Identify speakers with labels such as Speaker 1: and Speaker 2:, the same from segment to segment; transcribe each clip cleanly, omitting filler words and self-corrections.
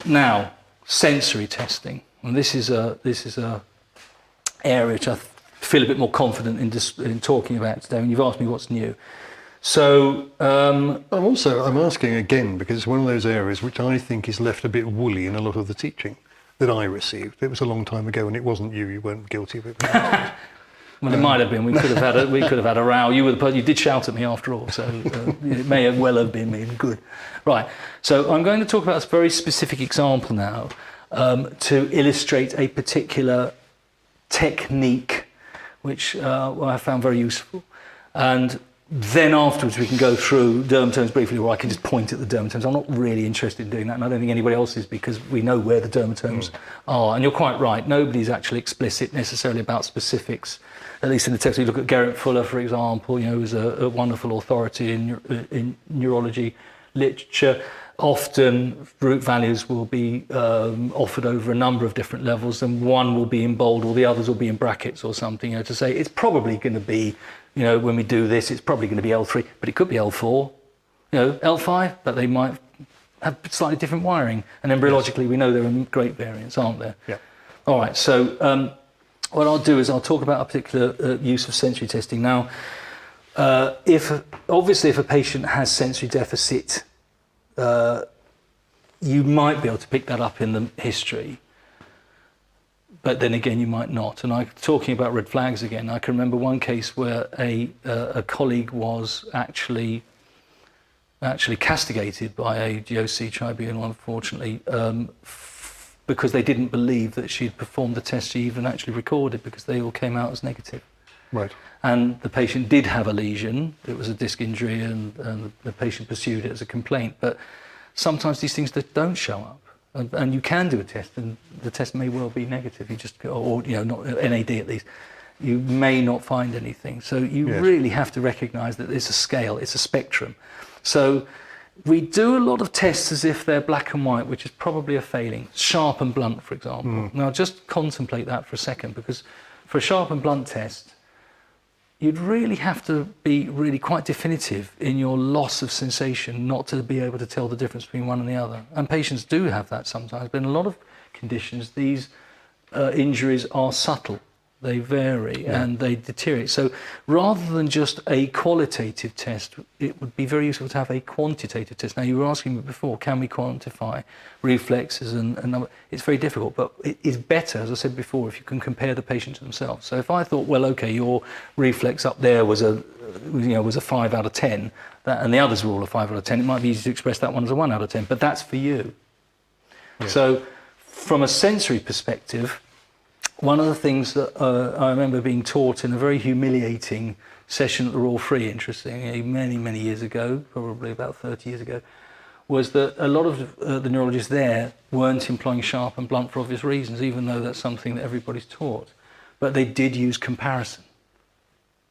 Speaker 1: Now, sensory testing, and this is a area which I feel a bit more confident in talking about today. And you've asked me what's new. So
Speaker 2: I'm asking again because it's one of those areas which I think is left a bit woolly in a lot of the teaching that I received. It was a long time ago, and it wasn't you. You weren't guilty of it.
Speaker 1: Well, it might have been. We could have had a row. You were the person. You did shout at me after all, so it may well have been me. Good. Right. So I'm going to talk about a very specific example now to illustrate a particular technique, which I found very useful, and then afterwards we can go through dermatomes briefly, or I can just point at the dermatomes. I'm not really interested in doing that, and I don't think anybody else is, because we know where the dermatomes are. And you're quite right, nobody's actually explicit necessarily about specifics, at least in the text. You look at Geraint Fuller, for example, who's a wonderful authority in neurology literature. Often root values will be offered over a number of different levels, and one will be in bold or the others will be in brackets or something, to say it's probably going to be, when we do this, it's probably going to be L3, but it could be L4, L5, but they might have slightly different wiring. And embryologically, we know there are great variants, aren't there?
Speaker 2: Yeah.
Speaker 1: All right, so what I'll do is I'll talk about a particular use of sensory testing. Now, if a patient has sensory deficit, you might be able to pick that up in the history, but then again you might not. And talking about red flags again, I can remember one case where a colleague was actually castigated by a GOC tribunal, unfortunately, because they didn't believe that she'd performed the test she even actually recorded, because they all came out as negative.
Speaker 2: Right.
Speaker 1: And the patient did have a lesion. It was a disc injury, and the patient pursued it as a complaint. But sometimes these things that don't show up, and you can do a test, and the test may well be negative. You just, or not NAD at least. You may not find anything. So you really have to recognise that it's a scale, it's a spectrum. So we do a lot of tests as if they're black and white, which is probably a failing. Sharp and blunt, for example. Now just contemplate that for a second, because for a sharp and blunt test, you'd really have to be really quite definitive in your loss of sensation not to be able to tell the difference between one and the other. And patients do have that sometimes, but in a lot of conditions, these injuries are subtle. They vary and they deteriorate. So rather than just a qualitative test, it would be very useful to have a quantitative test. Now, you were asking me before, can we quantify reflexes and it's very difficult, but it is better, as I said before, if you can compare the patient to themselves. So if I thought, well, okay, your reflex up there was a 5 out of 10, and the others were all a 5 out of 10, it might be easy to express that one as a 1 out of 10, but that's for you. Yeah. So from a sensory perspective, one of the things that I remember being taught in a very humiliating session at the Royal Free, interestingly, many, many years ago, probably about 30 years ago, was that a lot of the neurologists there weren't employing sharp and blunt for obvious reasons, even though that's something that everybody's taught. But they did use comparison.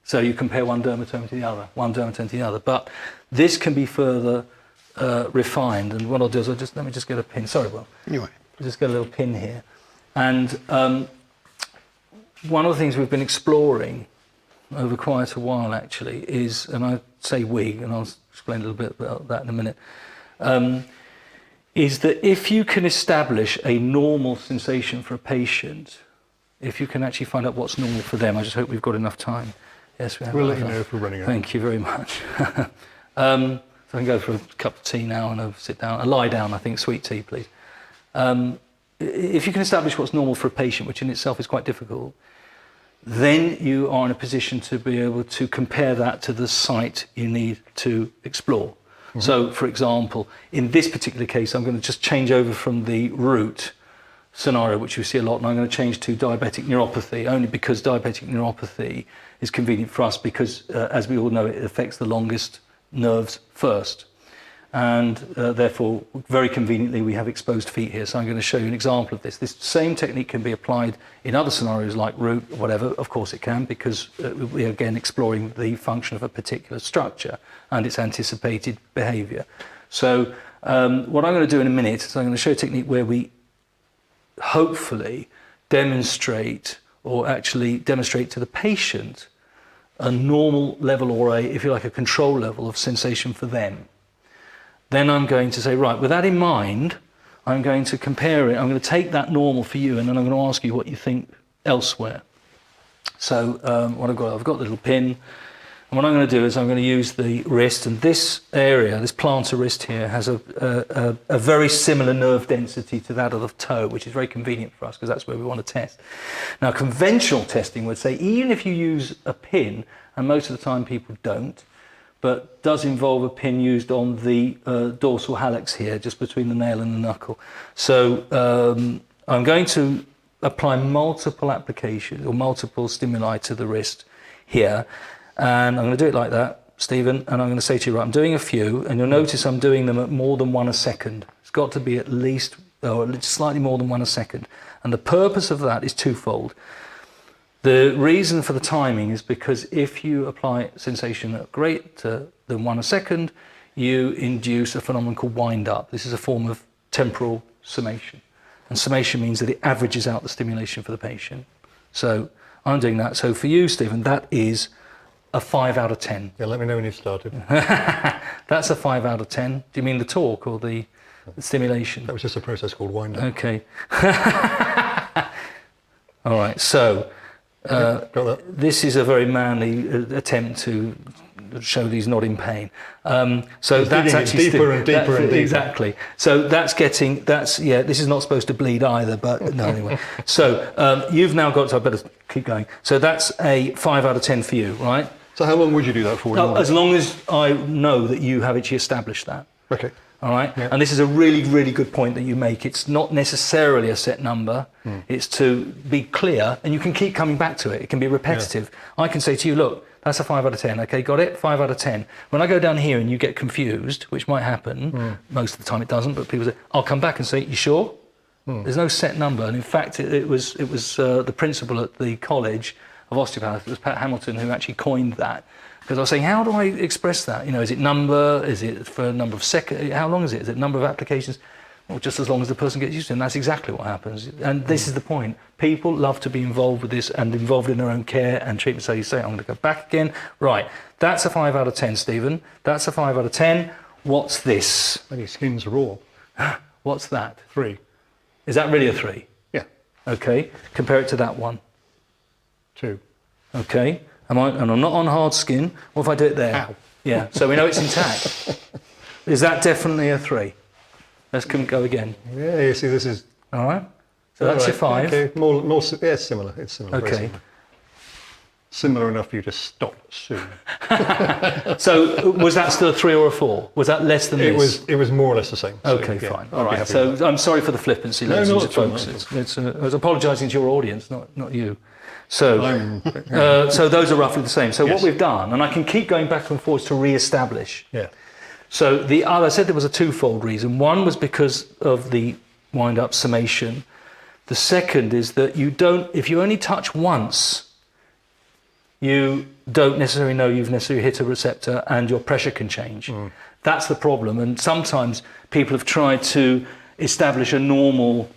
Speaker 1: So you compare one dermatome to the other, one dermatome to the other. But this can be further refined. And what I'll do is let me just get a pin. Sorry, Will.
Speaker 2: Anyway.
Speaker 1: I'll just get a little pin here. And one of the things we've been exploring over quite a while actually is, and I say we, and I'll explain a little bit about that in a minute, is that if you can establish a normal sensation for a patient, if you can actually find out what's normal for them, I just hope we've got enough time. Yes, we have.
Speaker 2: We'll let you know if we're running out.
Speaker 1: Thank you very much. So I can go for a cup of tea now and sit down, lie down, I think, sweet tea, please. If you can establish what's normal for a patient, which in itself is quite difficult, then you are in a position to be able to compare that to the site you need to explore. Mm-hmm. So, for example, in this particular case, I'm going to just change over from the root scenario, which you see a lot, and I'm going to change to diabetic neuropathy, only because diabetic neuropathy is convenient for us because, as we all know, it affects the longest nerves first. And therefore, very conveniently, we have exposed feet here. So I'm going to show you an example of this. This same technique can be applied in other scenarios like root or whatever. Of course it can, because we are again exploring the function of a particular structure and its anticipated behavior. So what I'm going to do in a minute is I'm going to show a technique where we hopefully demonstrate, or actually demonstrate to the patient, a normal level, or if you like, a control level of sensation for them. Then I'm going to say, right, with that in mind, I'm going to compare it. I'm going to take that normal for you, and then I'm going to ask you what you think elsewhere. So what I've got the little pin. And what I'm going to do is I'm going to use the wrist, and this area, this plantar wrist here, has a very similar nerve density to that of the toe, which is very convenient for us because that's where we want to test. Now, conventional testing would say even if you use a pin, and most of the time people don't, but does involve a pin used on the dorsal hallux here, just between the nail and the knuckle. So I'm going to apply multiple applications or multiple stimuli to the wrist here. And I'm going to do it like that, Stephen, and I'm going to say to you, right, I'm doing a few, and you'll notice I'm doing them at more than 1 a second. It's got to be at least, or slightly more than 1 a second. And the purpose of that is twofold. The reason for the timing is because if you apply sensation at greater than 1 a second, you induce a phenomenon called wind-up. This is a form of temporal summation. And summation means that it averages out the stimulation for the patient. So I'm doing that. So for you, Stephen, that is a 5 out of 10.
Speaker 2: Yeah, let me know when you've started.
Speaker 1: That's a 5 out of 10. Do you mean the torque or the stimulation?
Speaker 2: That was just a process called wind-up.
Speaker 1: Okay. All right, so
Speaker 2: Got that?
Speaker 1: this is a very manly attempt to show that he's not in pain. So
Speaker 2: He's
Speaker 1: that's
Speaker 2: digging
Speaker 1: actually
Speaker 2: deeper and deeper and deeper.
Speaker 1: Exactly. So that's yeah. This is not supposed to bleed either, but no, anyway. So you've now got. So I better keep going. So that's a 5 out of 10 for you, right?
Speaker 2: So how long would you do that for?
Speaker 1: As long as I know that you have actually established that.
Speaker 2: Okay.
Speaker 1: All right.
Speaker 2: Yeah.
Speaker 1: And this is a really, really good point that you make. It's not necessarily a set number. It's to be clear, and you can keep coming back to it. It can be repetitive. I can say to you, look, that's a 5 out of 10. Okay, got it? 5 out of 10. When I go down here and you get confused, which might happen, most of the time it doesn't, but people say, I'll come back and say, you sure? There's no set number. And in fact, it was the principal at the College of Osteopathy, it was Pat Hamilton, who actually coined that. Because I was saying, how do I express that? You know, is it number? Is it for a number of seconds? How long is it? Is it number of applications? Well, just as long as the person gets used to it. And that's exactly what happens. And this is the point. People love to be involved with this and involved in their own care and treatment. So you say, I'm going to go back again. Right, that's a 5 out of 10, Stephen. That's a 5 out of 10. What's this?
Speaker 2: And your skin's raw.
Speaker 1: What's that?
Speaker 2: 3.
Speaker 1: Is that really a 3?
Speaker 2: Yeah.
Speaker 1: Okay, compare it to that one.
Speaker 2: 2.
Speaker 1: Okay, and I'm not on hard skin. What if I do it there?
Speaker 2: Ow.
Speaker 1: Yeah, so we know it's intact. Is that definitely a 3? Let's go again.
Speaker 2: Yeah, you see, this is...
Speaker 1: All right, so that's your 5.
Speaker 2: Okay, yeah, it's similar. It's similar. very
Speaker 1: Okay.
Speaker 2: Similar. Similar enough for you to stop soon.
Speaker 1: So was that still a 3 or a 4? Was that less than this?
Speaker 2: It was more or less the same. So,
Speaker 1: Okay,
Speaker 2: yeah,
Speaker 1: fine.
Speaker 2: I'd
Speaker 1: All
Speaker 2: be
Speaker 1: right.
Speaker 2: happy
Speaker 1: So
Speaker 2: with that.
Speaker 1: I'm sorry for the flippancy,
Speaker 2: No,
Speaker 1: ladies
Speaker 2: not
Speaker 1: and
Speaker 2: at all,
Speaker 1: folks.
Speaker 2: not at
Speaker 1: I was apologising to your audience, not you. So,
Speaker 2: I'm-
Speaker 1: so those are roughly the same. So
Speaker 2: Yes.
Speaker 1: what we've done, and I can keep going back and forwards to re-establish.
Speaker 2: Yeah.
Speaker 1: So the other, I said there was a twofold reason. One was because of the wind-up summation. The second is that if you only touch once, you don't necessarily know you've necessarily hit a receptor and your pressure can change. That's the problem. And sometimes people have tried to establish a normal,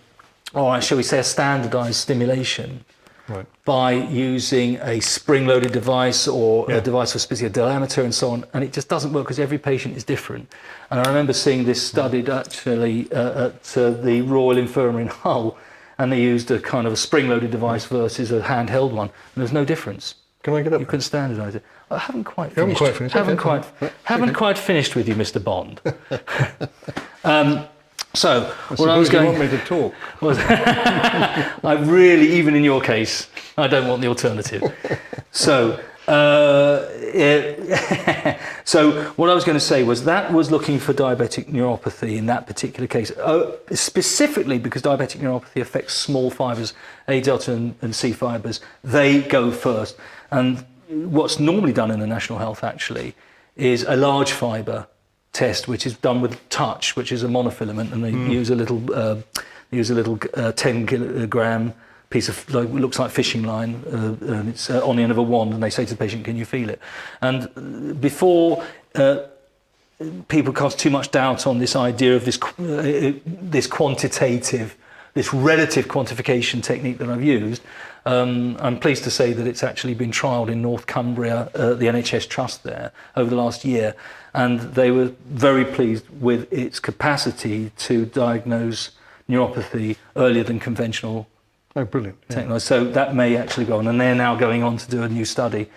Speaker 1: or shall we say a standardized stimulation
Speaker 2: Right.
Speaker 1: by using a spring-loaded device or
Speaker 2: Yeah.
Speaker 1: a device for specific diameter and so on, and it just doesn't work because every patient is different. And I remember seeing this studied actually at the Royal Infirmary in Hull, and they used a kind of a spring-loaded device versus a handheld one, and there's no difference.
Speaker 2: Can I get up?
Speaker 1: You can standardise it. I haven't quite
Speaker 2: You haven't
Speaker 1: finished.
Speaker 2: quite finished.
Speaker 1: Haven't
Speaker 2: Okay.
Speaker 1: quite. Haven't quite finished with you, Mr. Bond. So what I was
Speaker 2: Suppose you
Speaker 1: going.
Speaker 2: want me to talk.
Speaker 1: was I really, even in your case, I don't want the alternative. So, so what I was going to say was that was looking for diabetic neuropathy in that particular case, specifically because diabetic neuropathy affects small fibres, A delta and C fibres. They go first, and what's normally done in the National Health actually is a large fibre test, which is done with touch, which is a monofilament, and they use a little 10 kilogram piece of looks like fishing line, and it's on the end of a wand, and they say to the patient, "Can you feel it?" And before people cast too much doubt on this idea of this quantitative, this relative quantification technique that I've used, I'm pleased to say that it's actually been trialled in North Cumbria, the NHS Trust there, over the last year, and they were very pleased with its capacity to diagnose neuropathy earlier than conventional
Speaker 2: Oh, brilliant. Yeah.
Speaker 1: technology. So that may actually go on, and they're now going on to do a new study